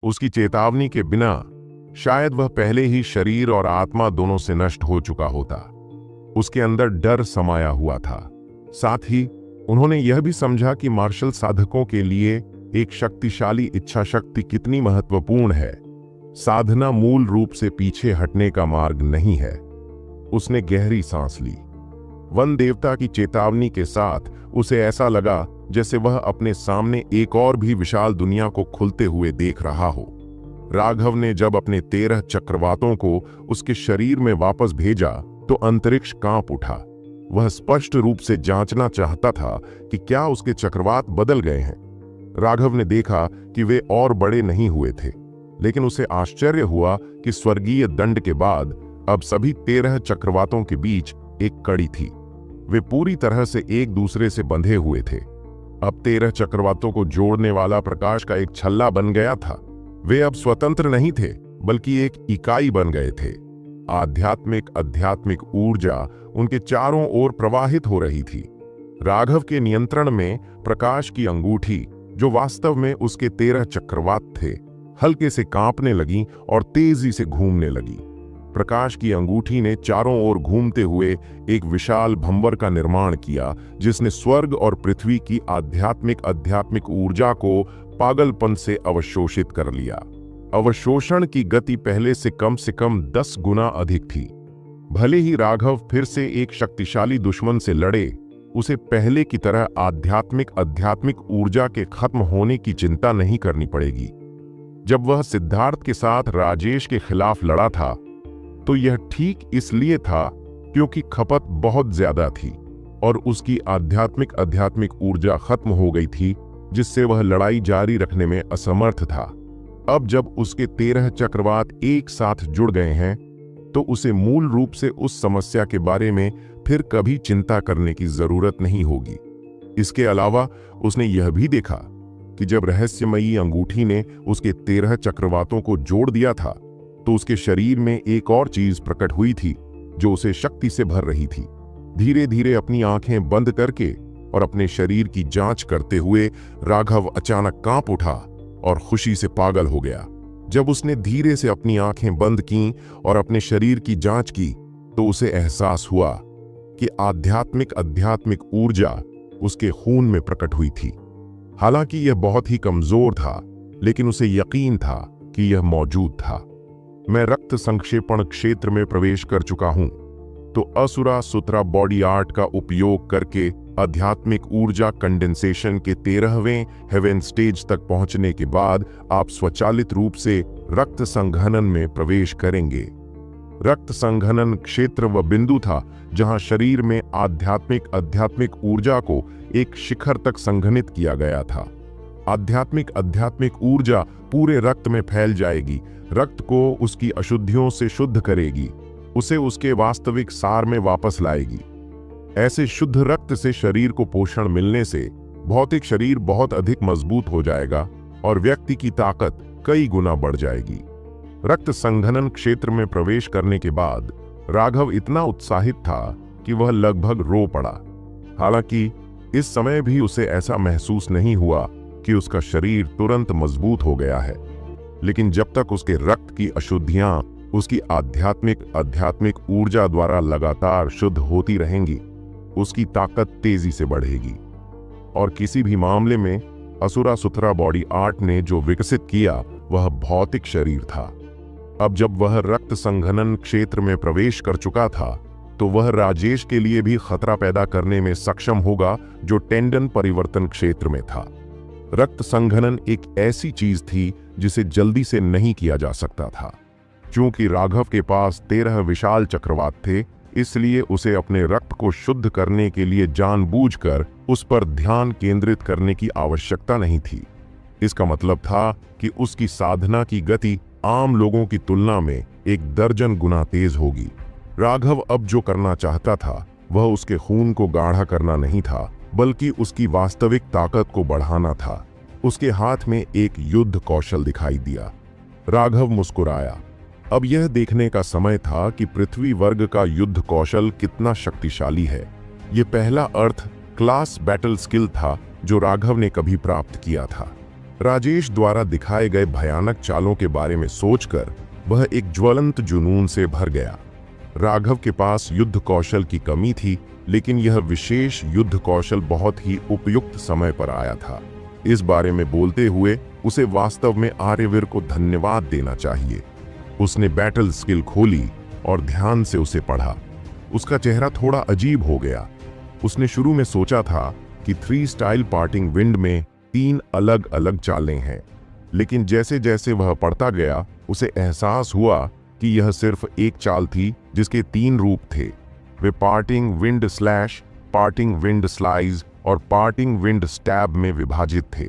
उसकी चेतावनी के बिना शायद वह पहले ही शरीर और आत्मा दोनों से नष्ट हो चुका होता। उसके अंदर डर समाया हुआ था। साथ ही उन्होंने यह भी समझा कि मार्शल साधकों के लिए एक शक्तिशाली इच्छा शक्ति कितनी महत्वपूर्ण है। साधना मूल रूप से पीछे हटने का मार्ग नहीं है। उसने गहरी सांस ली। वन देवता की चेतावनी के साथ उसे ऐसा लगा जैसे वह अपने सामने एक और भी विशाल दुनिया को खुलते हुए देख रहा हो। राघव ने जब अपने 13 चक्रवातों को उसके शरीर में वापस भेजा तो अंतरिक्ष कांप उठा। वह स्पष्ट रूप से जांचना चाहता था कि क्या उसके चक्रवात बदल गए हैं। राघव ने देखा कि वे और बड़े नहीं हुए थे, लेकिन उसे आश्चर्य हुआ कि स्वर्गीय दंड के बाद अब सभी 13 चक्रवातों के बीच एक कड़ी थी। वे पूरी तरह से एक दूसरे से बंधे हुए थे। अब 13 चक्रवातों को जोड़ने वाला प्रकाश का एक छल्ला बन गया था। वे अब स्वतंत्र नहीं थे, बल्कि एक इकाई बन गए थे। आध्यात्मिक ऊर्जा उनके चारों ओर प्रवाहित हो रही थी। राघव के नियंत्रण में प्रकाश की अंगूठी, जो वास्तव में उसके 13 चक्रवात थे, हल्के से कांपने लगी और तेजी से घूमने लगी। प्रकाश की अंगूठी ने चारों ओर घूमते हुए एक विशाल भंवर का निर्माण किया, जिसने स्वर्ग और पृथ्वी की आध्यात्मिक ऊर्जा को पागलपन से अवशोषित कर लिया। अवशोषण की गति पहले से कम 10 गुना अधिक थी। भले ही राघव फिर से एक शक्तिशाली दुश्मन से लड़े, उसे पहले की तरह आध्यात्मिक ऊर्जा के खत्म होने की चिंता नहीं करनी पड़ेगी। जब वह सिद्धार्थ के साथ राजेश के खिलाफ लड़ा था तो यह ठीक इसलिए था क्योंकि खपत बहुत ज्यादा थी और उसकी आध्यात्मिक ऊर्जा खत्म हो गई थी, जिससे वह लड़ाई जारी रखने में असमर्थ था। अब जब उसके 13 चक्रवात एक साथ जुड़ गए हैं तो उसे मूल रूप से उस समस्या के बारे में फिर कभी चिंता करने की जरूरत नहीं होगी। इसके अलावा उसने यह भी देखा कि जब रहस्यमयी अंगूठी ने उसके 13 चक्रवातों को जोड़ दिया था तो उसके शरीर में एक और चीज प्रकट हुई थी जो उसे शक्ति से भर रही थी। धीरे धीरे अपनी आंखें बंद करके और अपने शरीर की जांच करते हुए राघव अचानक कांप उठा और खुशी से पागल हो गया। जब उसने धीरे से अपनी आंखें बंद की और अपने शरीर की जांच की तो उसे एहसास हुआ कि आध्यात्मिक ऊर्जा उसके खून में प्रकट हुई थी। हालांकि यह बहुत ही कमजोर था, लेकिन उसे यकीन था कि यह मौजूद था। मैं रक्त संक्षेपण क्षेत्र में प्रवेश कर चुका हूं, तो असुरा सुतरा बॉडी आर्ट का उपयोग करके आध्यात्मिक ऊर्जा कंडेंसेशन के 13वें हेवन स्टेज तक पहुंचने के बाद आप स्वचालित रूप से रक्त संघनन में प्रवेश करेंगे। रक्त संघनन क्षेत्र वह बिंदु था जहां शरीर में आध्यात्मिक ऊर्जा को एक शिखर तक संघनित किया गया था। आध्यात्मिक ऊर्जा पूरे रक्त में फैल जाएगी, रक्त को उसकी अशुद्धियों से शुद्ध करेगी, उसे उसके वास्तविक सार में वापस लाएगी। ऐसे शुद्ध रक्त से शरीर को पोषण मिलने से भौतिक शरीर बहुत अधिक मजबूत हो जाएगा और व्यक्ति की ताकत कई गुना बढ़ जाएगी। रक्त संघनन क्षेत्र में प्रवेश करने के बाद राघव इतना उत्साहित था कि वह लगभग रो पड़ा। हालांकि इस समय भी उसे ऐसा महसूस नहीं हुआ कि उसका शरीर तुरंत मजबूत हो गया है, लेकिन जब तक उसके रक्त की अशुद्धियां उसकी आध्यात्मिक ऊर्जा द्वारा लगातार शुद्ध होती रहेंगी, उसकी ताकत तेजी से बढ़ेगी। और किसी भी मामले में असुरा सुथरा बॉडी आर्ट ने जो विकसित किया वह भौतिक शरीर था। अब जब वह रक्त संघनन क्षेत्र में प्रवेश कर चुका था तो वह राजेश के लिए भी खतरा पैदा करने में सक्षम होगा जो टेंडन परिवर्तन क्षेत्र में था। रक्त संघनन एक ऐसी चीज थी जिसे जल्दी से नहीं किया जा सकता था। क्योंकि राघव के पास 13 विशाल चक्रवात थे, इसलिए उसे अपने रक्त को शुद्ध करने के लिए जानबूझकर उस पर ध्यान केंद्रित करने की आवश्यकता नहीं थी। इसका मतलब था कि उसकी साधना की गति आम लोगों की तुलना में 1 दर्जन गुना तेज होगी। राघव अब जो करना चाहता था वह उसके खून को गाढ़ा करना नहीं था, बल्कि उसकी वास्तविक ताकत को बढ़ाना था। उसके हाथ में एक युद्ध कौशल दिखाई दिया। राघव मुस्कुराया। अब यह देखने का समय था कि पृथ्वी वर्ग का युद्ध कौशल कितना शक्तिशाली है। यह पहला अर्थ क्लास बैटल स्किल था जो राघव ने कभी प्राप्त किया था। राजेश द्वारा दिखाए गए भयानक चालों के बारे में सोचकर वह एक ज्वलंत जुनून से भर गया। राघव के पास युद्ध कौशल की कमी थी, लेकिन यह विशेष युद्ध कौशल बहुत ही उपयुक्त समय पर आया था। इस बारे में बोलते हुए उसे वास्तव में आर्यवीर को धन्यवाद देना चाहिए। उसने बैटल स्किल खोली और ध्यान से उसे पढ़ा। उसका चेहरा थोड़ा अजीब हो गया। उसने शुरू में सोचा था कि 3 स्टाइल पार्टिंग विंड में 3 अलग अलग चालें हैं, लेकिन जैसे जैसे वह पढ़ता गया उसे एहसास हुआ कि यह सिर्फ एक चाल थी जिसके 3 रूप थे। वे parting wind slash, parting wind slice और पार्टिंग विंड स्टैब में विभाजित थे।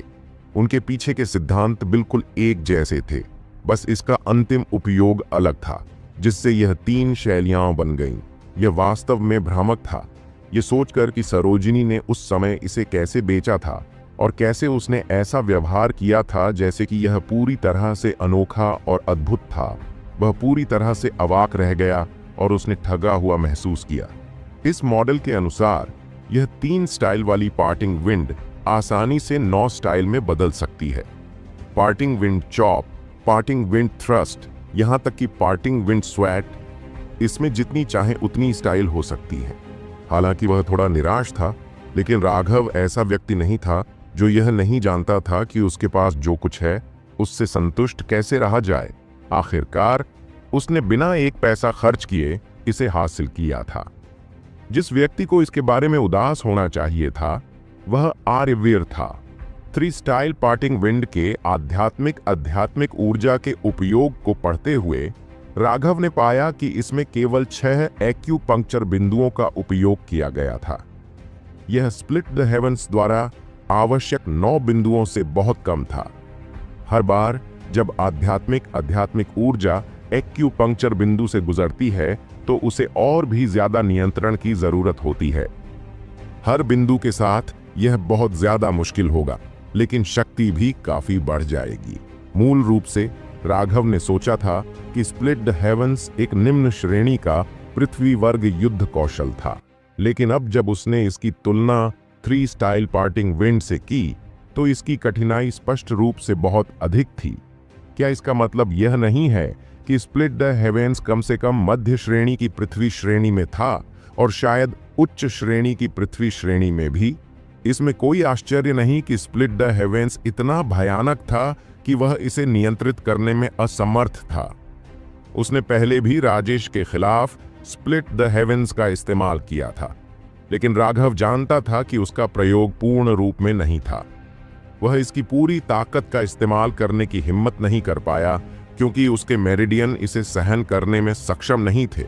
उनके पीछे के सिद्धांत बिल्कुल एक जैसे थे, बस इसका अंतिम उपयोग अलग था, जिससे यह 3 शैलियां बन गईं। यह वास्तव में भ्रामक था। ये सोचकर कि सरोजिनी ने उस समय इसे कैसे बेचा था और कैसे उसने ऐसा व्यवहार किया था जैसे कि यह पूरी तरह से अनोखा और अद्भुत था, वह पूरी तरह से अवाक रह गया और उसने ठगा हुआ महसूस किया। इस मॉडल के अनुसार यह 3 स्टाइल वाली पार्टिंग विंड आसानी से 9 स्टाइल में बदल सकती है। Parting wind chop, parting wind thrust, यहाँ तक कि पार्टिंग विंड स्वैट, इसमें जितनी चाहे उतनी स्टाइल हो सकती है। हालांकि वह थोड़ा निराश था, लेकिन राघव ऐसा व्यक्ति नहीं था जो यह नहीं जानता था कि उसके पास जो कुछ है उससे संतुष्ट कैसे रहा जाए। आखिरकार उसने बिना एक पैसा खर्च किए इसे हासिल किया था। जिस व्यक्ति को इसके बारे में उदास होना चाहिए था वह आर्यवीर था। 3 स्टाइल पार्टिंग विंड के आध्यात्मिक ऊर्जा के उपयोग को पढ़ते हुए राघव ने पाया कि इसमें केवल 6 एक्यूपंक्चर बिंदुओं का उपयोग किया गया था। यह स्प्लिट द हेवंस द्वारा आवश्यक 9 बिंदुओं से बहुत कम था। हर बार जब आध्यात्मिक ऊर्जा एक्यूपंक्चर बिंदु से गुजरती है तो उसे और भी ज्यादा नियंत्रण की जरूरत होती है। हर बिंदु के साथ यह बहुत ज्यादा मुश्किल होगा, लेकिन शक्ति भी काफी बढ़ जाएगी। मूल रूप से राघव ने सोचा था कि स्प्लिट द हेवंस एक निम्न श्रेणी का पृथ्वी वर्ग युद्ध कौशल था, लेकिन अब जब उसने इसकी तुलना 3 स्टाइल पार्टिंग विंड से की तो इसकी कठिनाई स्पष्ट रूप से बहुत अधिक थी। क्या इसका मतलब यह नहीं है कि स्प्लिट द हेवंस कम से कम मध्य श्रेणी की पृथ्वी श्रेणी में था और शायद उच्च श्रेणी की पृथ्वी श्रेणी में भी? इसमें कोई आश्चर्य नहीं कि स्प्लिट द हेवंस इतना भयानक था कि वह इसे नियंत्रित करने में असमर्थ था। उसने पहले भी राजेश के खिलाफ स्प्लिट द हेवंस का इस्तेमाल किया था, लेकिन राघव जानता था कि उसका प्रयोग पूर्ण रूप में नहीं था। वह इसकी पूरी ताकत का इस्तेमाल करने की हिम्मत नहीं कर पाया क्योंकि उसके मेरिडियन इसे सहन करने में सक्षम नहीं थे।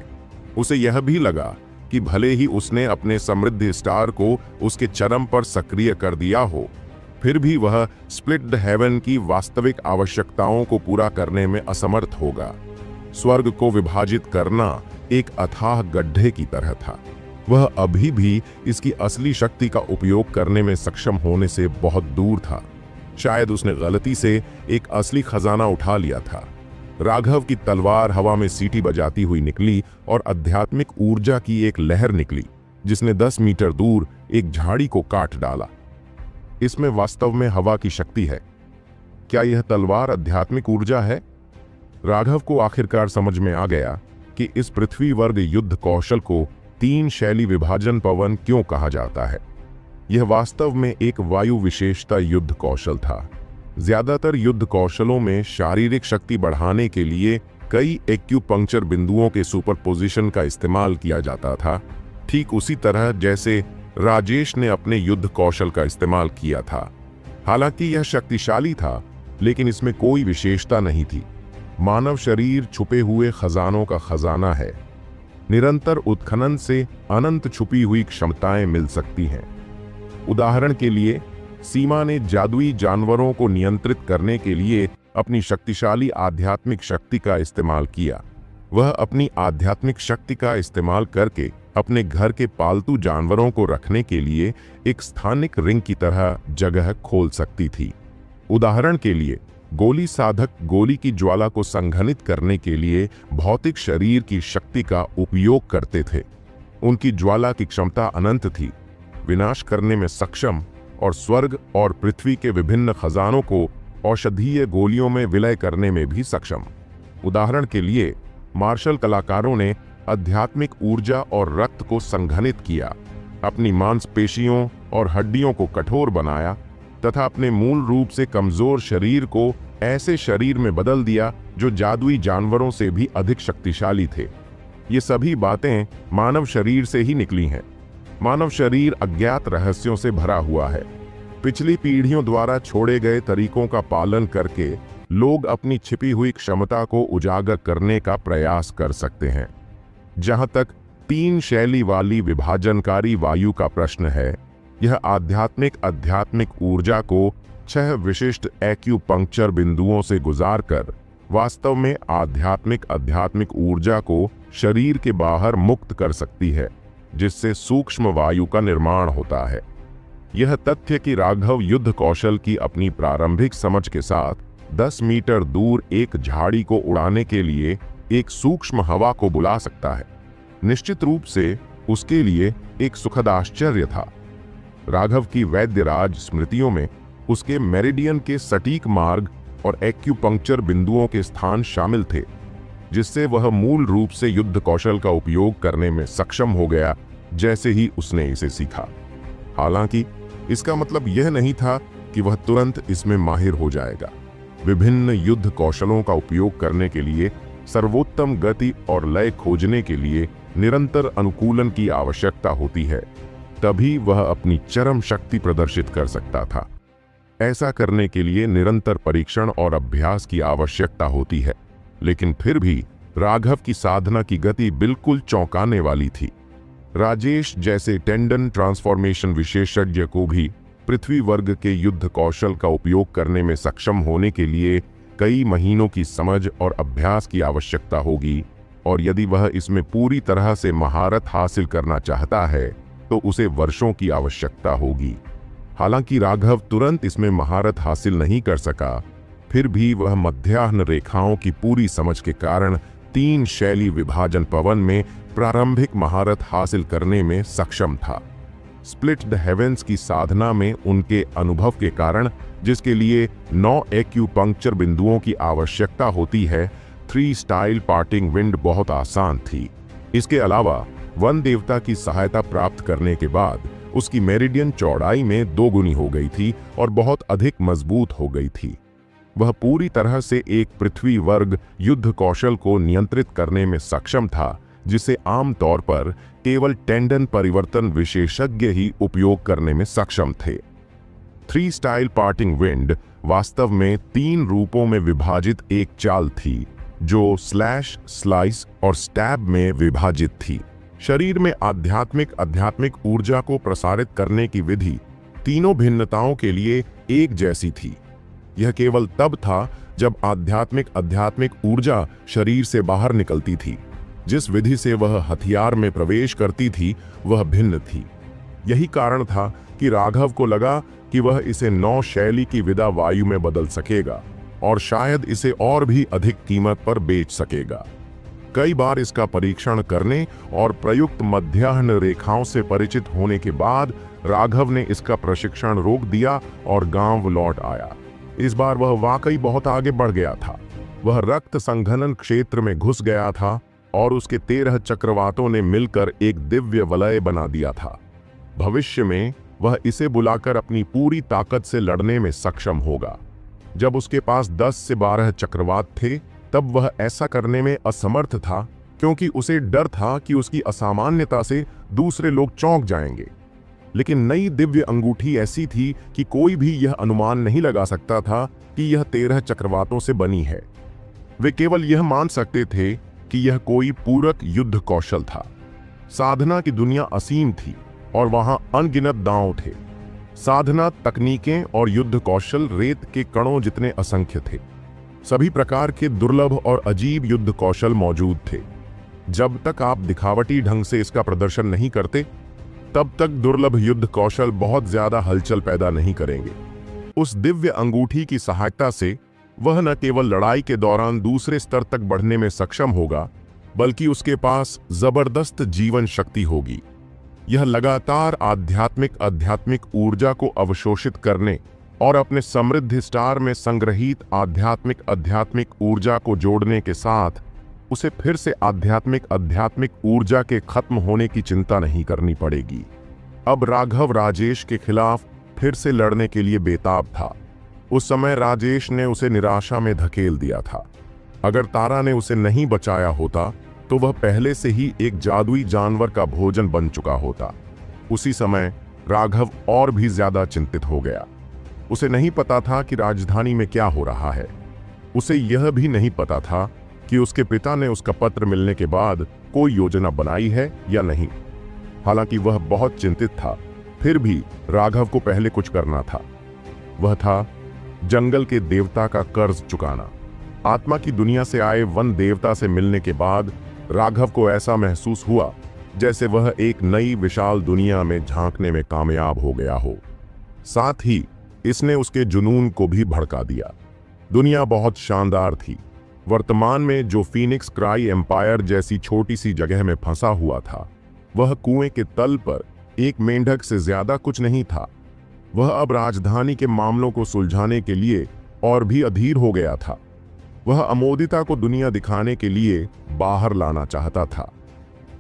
उसे यह भी लगा कि भले ही उसने अपने समृद्ध स्टार को उसके चरम पर सक्रिय कर दिया हो, फिर भी वह स्प्लिट द हेवन की वास्तविक आवश्यकताओं को पूरा करने में असमर्थ होगा। स्वर्ग को विभाजित करना एक अथाह गड्ढे की तरह था। वह अभी भी इसकी असली शक्ति का उपयोग करने में सक्षम होने से बहुत दूर था। शायद उसने गलती से एक असली खजाना उठा लिया था। राघव की तलवार हवा में सीटी बजाती हुई निकली और आध्यात्मिक ऊर्जा की एक लहर निकली जिसने 10 मीटर दूर एक झाड़ी को काट डाला। इसमें वास्तव में हवा की शक्ति है। क्या यह तलवार आध्यात्मिक ऊर्जा है? राघव को आखिरकार समझ में आ गया कि इस पृथ्वी वर्ग युद्ध कौशल को 3 शैली विभाजन पवन क्यों कहा जाता है। यह वास्तव में एक वायु विशेषता युद्ध कौशल था। ज्यादातर युद्ध कौशलों में शारीरिक शक्ति बढ़ाने के लिए कई एक्यूपंक्चर बिंदुओं के सुपरपोजिशन का इस्तेमाल किया जाता था, ठीक उसी तरह जैसे राजेश ने अपने युद्ध कौशल का इस्तेमाल किया था। हालांकि यह शक्तिशाली था, लेकिन इसमें कोई विशेषता नहीं थी। मानव शरीर छुपे हुए खजानों का खजाना है। निरंतर उत्खनन से अनंत छुपी हुई क्षमताएं मिल सकती हैं। उदाहरण के लिए, सीमा ने जादुई जानवरों को नियंत्रित करने के लिए अपनी शक्तिशाली आध्यात्मिक शक्ति का इस्तेमाल किया। वह अपनी आध्यात्मिक शक्ति का इस्तेमाल करके अपने घर के पालतू जानवरों को रखने के लिए एक स्थानिक रिंग की तरह जगह खोल सकती थी। उदाहरण के लिए, गोली साधक गोली की ज्वाला को संघनित करने के लिए भौतिक शरीर की शक्ति का उपयोग करते थे। उनकी ज्वाला की क्षमता अनंत थी, विनाश करने में सक्षम और स्वर्ग और पृथ्वी के विभिन्न खजानों को औषधीय गोलियों में विलय करने में भी सक्षम। उदाहरण के लिए मार्शल कलाकारों ने आध्यात्मिक ऊर्जा और रक्त को संघनित किया, अपनी मांसपेशियों और हड्डियों को कठोर बनाया तथा अपने मूल रूप से कमजोर शरीर को ऐसे शरीर में बदल दिया जो जादुई जानवरों से भी अधिक शक्तिशाली थे। ये सभी बातें मानव शरीर से ही निकली हैं। मानव शरीर अज्ञात रहस्यों से भरा हुआ है। पिछली पीढ़ियों द्वारा छोड़े गए तरीकों का पालन करके लोग अपनी छिपी हुई क्षमता को उजागर करने का प्रयास कर सकते हैं। जहां तक 3 शैली वाली विभाजनकारी वायु का प्रश्न है, यह आध्यात्मिक ऊर्जा को 6 विशिष्ट एक्यूपंक्चर बिंदुओं से गुजारकर वास्तव में आध्यात्मिक ऊर्जा को शरीर के बाहर मुक्त कर सकती है, जिससे सूक्ष्म वायु का निर्माण होता है। यह तथ्य कि राघव युद्ध कौशल की अपनी प्रारंभिक समझ के साथ 10 मीटर दूर एक झाड़ी को उड़ाने के लिए एक सूक्ष्म हवा को बुला सकता है, निश्चित रूप से उसके लिए एक सुखद आश्चर्य था। राघव की वैद्यराज स्मृतियों में उसके मेरिडियन के सटीक मार्ग और एक्यूपंक्चर बिंदुओं के स्थान शामिल थे, जिससे वह मूल रूप से युद्ध कौशल का उपयोग करने में सक्षम हो गया जैसे ही उसने इसे सीखा। हालांकि इसका मतलब यह नहीं था कि वह तुरंत इसमें माहिर हो जाएगा। विभिन्न युद्ध कौशलों का उपयोग करने के लिए सर्वोत्तम गति और लय खोजने के लिए निरंतर अनुकूलन की आवश्यकता होती है, तभी वह अपनी चरम शक्ति प्रदर्शित कर सकता था। ऐसा करने के लिए निरंतर परीक्षण और अभ्यास की आवश्यकता होती है, लेकिन फिर भी राघव की साधना की गति बिल्कुल चौंकाने वाली थी। राजेश जैसे टेंडन ट्रांसफॉर्मेशन विशेषज्ञ को भी पृथ्वी वर्ग के युद्ध कौशल का उपयोग करने में सक्षम होने के लिए कई महीनों की समझ और अभ्यास की आवश्यकता होगी, और यदि वह इसमें पूरी तरह से महारत हासिल करना चाहता है तो उसे वर्षों की आवश्यकता होगी। हालांकि राघव तुरंत इसमें महारत हासिल नहीं कर सका, फिर भी वह मध्याह्न रेखाओं की पूरी समझ के कारण 3 शैली विभाजन पवन में प्रारंभिक महारत हासिल करने में सक्षम था। स्प्लिट द हेवेंस की साधना में उनके अनुभव के कारण, जिसके लिए 9 एक्यूपंक्चर बिंदुओं की आवश्यकता होती है, 3 स्टाइल पार्टिंग विंड बहुत आसान थी। इसके अलावा वन देवता की सहायता प्राप्त करने के बाद उसकी मेरिडियन चौड़ाई में 2 गुनी हो गई थी और बहुत अधिक मजबूत हो गई थी। वह पूरी तरह से एक पृथ्वी वर्ग युद्ध कौशल को नियंत्रित करने में सक्षम था, जिसे आमतौर पर केवल टेंडन परिवर्तन विशेषज्ञ ही उपयोग करने में सक्षम थे। 3 स्टाइल पार्टिंग विंड वास्तव में 3 रूपों में विभाजित एक चाल थी, जो स्लैश, स्लाइस और स्टैब में विभाजित थी। शरीर में आध्यात्मिक ऊर्जा को प्रसारित करने की विधि तीनों भिन्नताओं के लिए एक जैसी थी। यह केवल तब था जब आध्यात्मिक ऊर्जा शरीर से बाहर निकलती थी। जिस विधि से वह हथियार में प्रवेश करती थी वह भिन्न थी। यही कारण था कि राघव को लगा कि वह इसे 9 शैली की विदा वायु में बदल सकेगा और शायद इसे और भी अधिक कीमत पर बेच सकेगा। कई बार इसका परीक्षण करने और प्रयुक्त मध्याह्न रेखाओं से परिचित होने के बाद राघव ने इसका प्रशिक्षण रोक दिया और गांव लौट आया। इस बार वह वाकई बहुत आगे बढ़ गया था। वह रक्त संघनन क्षेत्र में घुस गया था और उसके 13 चक्रवातों ने मिलकर एक दिव्य वलय बना दिया था। भविष्य में वह इसे बुलाकर अपनी पूरी ताकत से लड़ने में सक्षम होगा। जब उसके पास 10 से 12 चक्रवात थे, तब वह ऐसा करने में असमर्थ था, क्योंकि उसे डर था कि उसकी असामान्यता से दूसरे लोग चौंक जाएंगे। लेकिन नई दिव्य अंगूठी ऐसी थी कि कोई भी यह अनुमान नहीं लगा सकता था कि यह 13 चक्रवातों से बनी है। वे केवल यह मान सकते थे कि यह कोई पूरक युद्ध कौशल था। साधना की दुनिया असीम थी और वहां अनगिनत दांव थे। साधना, तकनीकें और युद्ध कौशल रेत के कणों जितने असंख्य थे। सभी प्रकार के दुर्लभ और अजीब युद्ध कौशल मौजूद थे। जब तक आप दिखावटी ढंग से इसका प्रदर्शन नहीं करते, तब तक दुर्लभ युद्ध कौशल बहुत ज्यादा हलचल पैदा नहीं करेंगे। उस दिव्य अंगूठी की सहायता से वह न केवल लड़ाई के दौरान दूसरे स्तर तक बढ़ने में सक्षम होगा, बल्कि उसके पास जबरदस्त जीवन शक्ति होगी। यह लगातार आध्यात्मिक ऊर्जा को अवशोषित करने और अपने समृद्ध स्टार में संग्रहित आध्यात्मिक ऊर्जा को जोड़ने के साथ उसे फिर से आध्यात्मिक ऊर्जा के खत्म होने की चिंता नहीं करनी पड़ेगी। अब राघव राजेश के खिलाफ फिर से लड़ने के लिए बेताब था। उस समय राजेश ने उसे निराशा में धकेल दिया था। अगर तारा ने उसे नहीं बचाया होता तो वह पहले से ही एक जादुई जानवर का भोजन बन चुका होता। उसी समय राघव और भी ज्यादा चिंतित हो गया। उसे नहीं पता था कि राजधानी में क्या हो रहा है। उसे यह भी नहीं पता था कि उसके पिता ने उसका पत्र मिलने के बाद कोई योजना बनाई है या नहीं। हालांकि वह बहुत चिंतित था, फिर भी राघव को पहले कुछ करना था। वह था जंगल के देवता का कर्ज चुकाना। आत्मा की दुनिया से आए वन देवता से मिलने के बाद राघव को ऐसा महसूस हुआ जैसे वह एक नई विशाल दुनिया में झांकने में कामयाब हो गया हो। साथ ही इसने उसके जुनून को भी भड़का दिया। दुनिया बहुत शानदार थी। वर्तमान में जो फीनिक्स क्राई एम्पायर जैसी छोटी सी जगह में फंसा हुआ था, वह कुएं के तल पर एक मेंढक से ज्यादा कुछ नहीं था। वह अब राजधानी के मामलों को सुलझाने के लिए और भी अधीर हो गया था। वह अमोदिता को दुनिया दिखाने के लिए बाहर लाना चाहता था।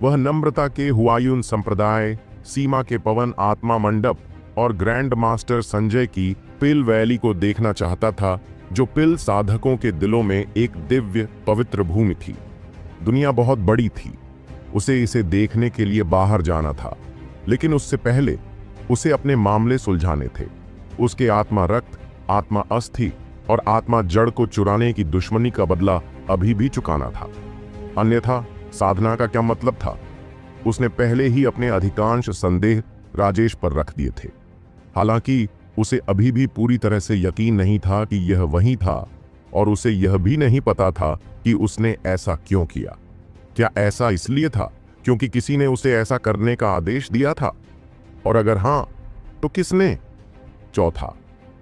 वह नम्रता के हुआयुन संप्रदाय, सीमा के पवन आत्मा मंडप और ग्रैंड मास्टर संजय की पिल वैली को देखना चाहता था, जो पिल साधकों के दिलों में एक दिव्य पवित्र भूमि थी। दुनिया बहुत बड़ी थी। उसे इसे देखने के लिए बाहर जाना था, लेकिन उससे पहले उसे अपने मामले सुलझाने थे। उसके आत्मा रक्त, आत्मा अस्थि और आत्मा जड़ को चुराने की दुश्मनी का बदला अभी भी चुकाना था। अन्यथा साधना का क्या मतलब था? उसने पहले ही अपने अधिकांश संदेह राजेश पर रख दिए थे। हालांकि उसे अभी भी पूरी तरह से यकीन नहीं था कि यह वही था, और उसे यह भी नहीं पता था कि उसने ऐसा क्यों किया। क्या ऐसा इसलिए था क्योंकि किसी ने उसे ऐसा करने का आदेश दिया था? और अगर हां, तो किसने? चौथा,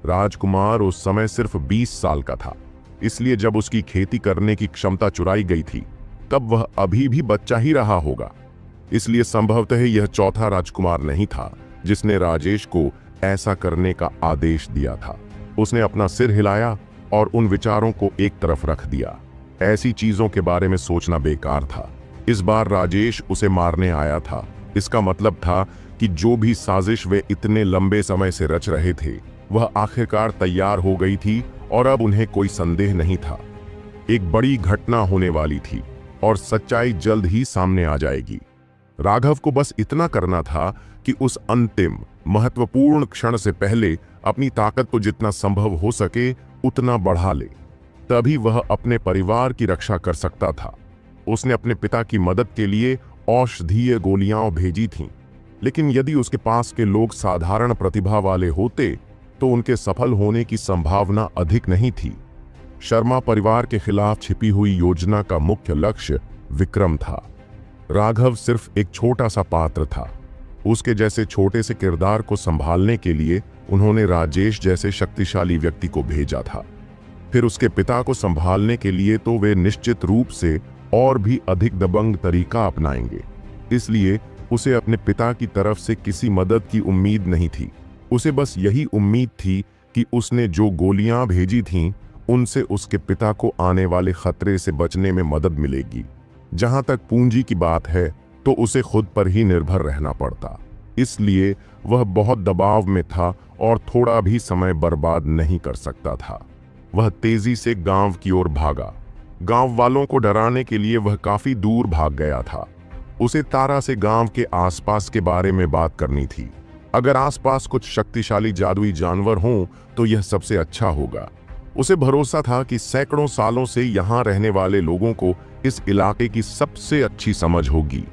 राजकुमार उस समय सिर्फ 20 साल का था, इसलिए जब उसकी खेती करने की क्षमता चुराई गई थी तब वह अभी भी बच्चा ही रहा होगा। इसलिए संभवतः यह चौथा राजकुमार नहीं था जिसने राजेश को ऐसा करने का आदेश दिया था। उसने अपना सिर हिलाया और उन विचारों को एक तरफ रख दिया। ऐसी चीजों के बारे में सोचना बेकार था। इस बार राजेश उसे मारने आया था। इसका मतलब था कि जो भी साजिश वे इतने लंबे समय से रच रहे थे, वह आखिरकार तैयार हो गई थी और अब उन्हें कोई संदेह नहीं था। एक बड़ी घटना होने वाली थी और सच्चाई जल्द ही सामने आ जाएगी। राघव को बस इतना करना था कि उस अंतिम महत्वपूर्ण क्षण से पहले अपनी ताकत को जितना संभव हो सके उतना बढ़ा ले, तभी वह अपने परिवार की रक्षा कर सकता था। उसने अपने पिता की मदद के लिए औषधीय गोलियां भेजी थीं, लेकिन यदि उसके पास के लोग साधारण प्रतिभा वाले होते तो उनके सफल होने की संभावना अधिक नहीं थी। शर्मा परिवार के खिलाफ छिपी हुई योजना का मुख्य लक्ष्य विक्रम था। राघव सिर्फ एक छोटा सा पात्र था। उसके जैसे छोटे से किरदार को संभालने के लिए उन्होंने राजेश जैसे शक्तिशाली व्यक्ति को भेजा था। फिर उसके पिता को संभालने के लिए तो वे निश्चित रूप से और भी अधिक दबंग तरीका अपनाएंगे। इसलिए उसे अपने पिता की तरफ से किसी मदद की उम्मीद नहीं थी। उसे बस यही उम्मीद थी कि उसने जो गोलियां भेजी थीं, उनसे उसके पिता को आने वाले खतरे से बचने में मदद मिलेगी। जहां तक पूंजी की बात है तो उसे खुद पर ही निर्भर रहना पड़ता। इसलिए वह बहुत दबाव में था और थोड़ा भी समय बर्बाद नहीं कर सकता था। वह तेजी से गांव की ओर भागा। गांव वालों को डराने के लिए वह काफी दूर भाग गया था। उसे तारा से गांव के आसपास के बारे में बात करनी थी। अगर आसपास कुछ शक्तिशाली जादुई जानवर हों तो यह सबसे अच्छा होगा। उसे भरोसा था कि सैकड़ों सालों से यहाँ रहने वाले लोगों को इस इलाके की सबसे अच्छी समझ होगी।